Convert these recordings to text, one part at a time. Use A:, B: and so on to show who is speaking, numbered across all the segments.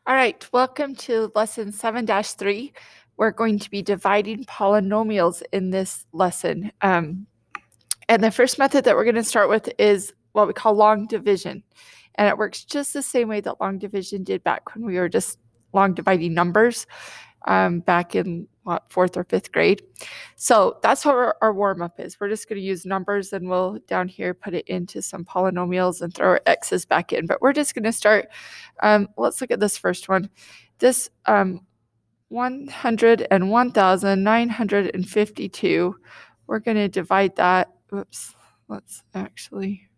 A: All right, welcome to lesson 7-3. We're going to be dividing polynomials in this lesson. And the first method that we're going to start with is what we call long division. And it works just the same way that long division did back when we were just long dividing numbers back in fourth or fifth grade. So that's what our warm-up is. We're just going to use numbers, and we'll down here put it into some polynomials and throw our x's back in. But we're just going to start. Let's look at this first one. This 101,952. We're going to divide that. Oops. Let's actually.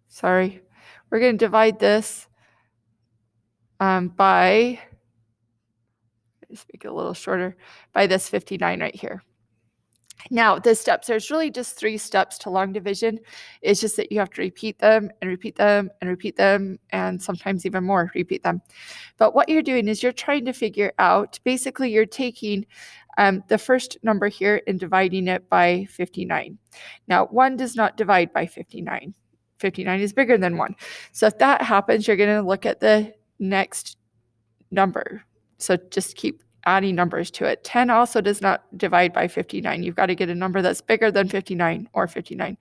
A: Sorry. We're going to divide this by. Just make it a little shorter, by this 59 right here. Now, the steps, there's really just 3 steps to long division. It's just that you have to repeat them and repeat them and repeat them, and sometimes even more, repeat them. But what you're doing is you're trying to figure out, basically you're taking the first number here and dividing it by 59. Now, 1 does not divide by 59. 59 is bigger than 1. So if that happens, you're going to look at the next number. So just keep adding numbers to it. 10 also does not divide by 59. You've got to get a number that's bigger than 59 or 59.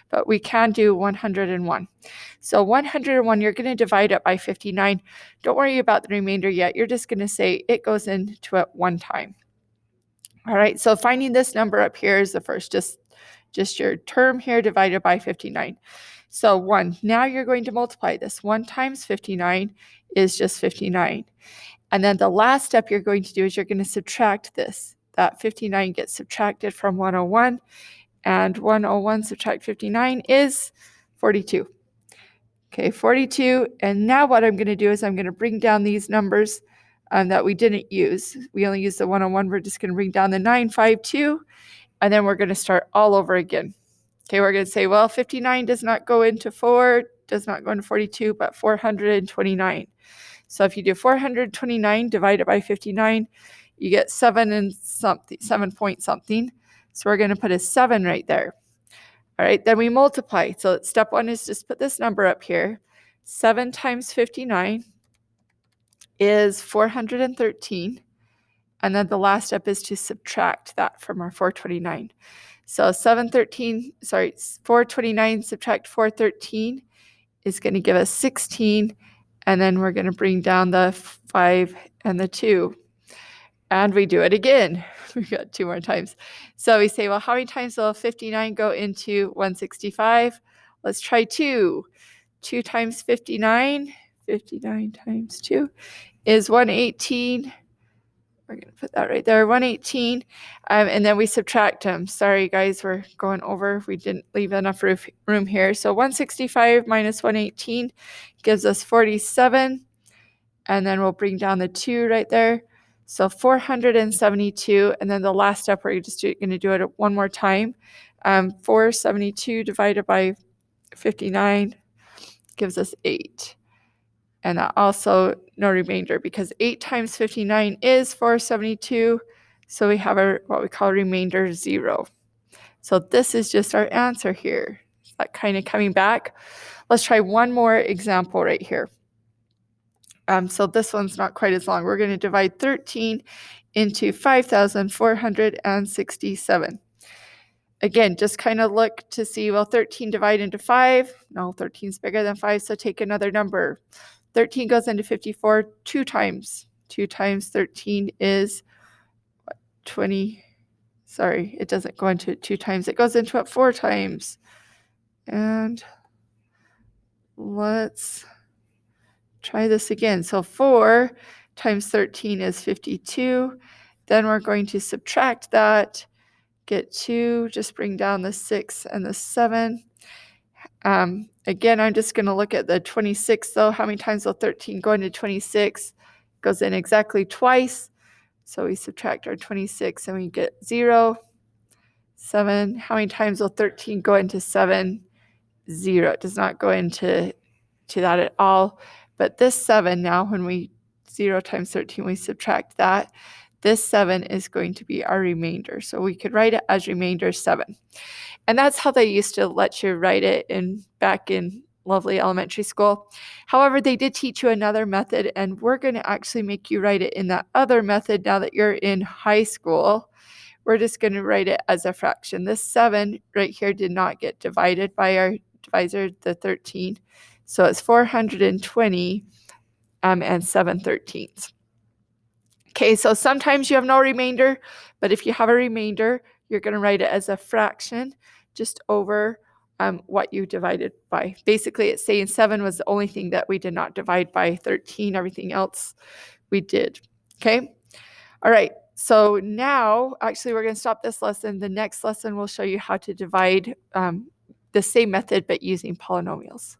A: But we can do 101. So 101, you're going to divide it by 59. Don't worry about the remainder yet. You're just going to say it goes into it 1 time. All right, so finding this number up here is the first, just your term here divided by 59. So 1. Now you're going to multiply this. 1 times 59 is just 59. And then the last step you're going to do is you're going to subtract this. That 59 gets subtracted from 101, and 101 subtract 59 is 42. Okay, 42. And now what I'm going to do is I'm going to bring down these numbers that we didn't use. We only used the 101. We're just going to bring down the 952, and then we're going to start all over again. Okay, we're going to say, well, 59 does not go into 4, does not go into 42, but 429. So if you do 429 divided by 59, you get 7 point something. So we're going to put a 7 right there. All right, then we multiply. So step 1 is just put this number up here. 7 times 59 is 413. And then the last step is to subtract that from our 429. So 429 subtract 413 is going to give us 16. And then we're going to bring down the 5 and the 2. And we do it again. We've got 2 more times. So we say, well, how many times will 59 go into 165? Let's try 2. 2 times 59, 59 times 2 is 118. We're going to put that right there, 118. And then we subtract them. Sorry, guys, we're going over. We didn't leave enough room here. So 165 minus 118 gives us 47. And then we'll bring down the 2 right there. So 472. And then the last step, we're just going to do it one more time. 472 divided by 59 gives us 8. And that also no remainder, because 8 times 59 is 472. So we have what we call remainder 0. So this is just our answer here. Is that kind of coming back? Let's try one more example right here. So this one's not quite as long. We're going to divide 13 into 5,467. Again, just kind of look to see, well, 13 divide into 5. No, 13 is bigger than 5, so take another number. 13 goes into 54 2 times. 2 times 13 is 20. Sorry, it doesn't go into it 2 times. It goes into it 4 times. And let's try this again. So 4 times 13 is 52. Then we're going to subtract that, get 2, just bring down the 6 and the 7. Again, I'm just going to look at the 26, though. How many times will 13 go into 26? Goes in exactly twice. So we subtract our 26 and we get 0. 7. How many times will 13 go into 7? 0. It does not go into that at all. But this 7 now, when we 0 times 13, we subtract that. This 7 is going to be our remainder. So we could write it as remainder 7. And that's how they used to let you write it back in lovely elementary school. However, they did teach you another method, and we're going to actually make you write it in that other method now that you're in high school. We're just going to write it as a fraction. This 7 right here did not get divided by our divisor, the 13. So it's 420 and 7/13. Okay, so sometimes you have no remainder, but if you have a remainder, you're going to write it as a fraction just over what you divided by. Basically, it's saying 7 was the only thing that we did not divide by 13. Everything else we did. Okay? All right. So now, actually, we're going to stop this lesson. The next lesson will show you how to divide the same method, but using polynomials.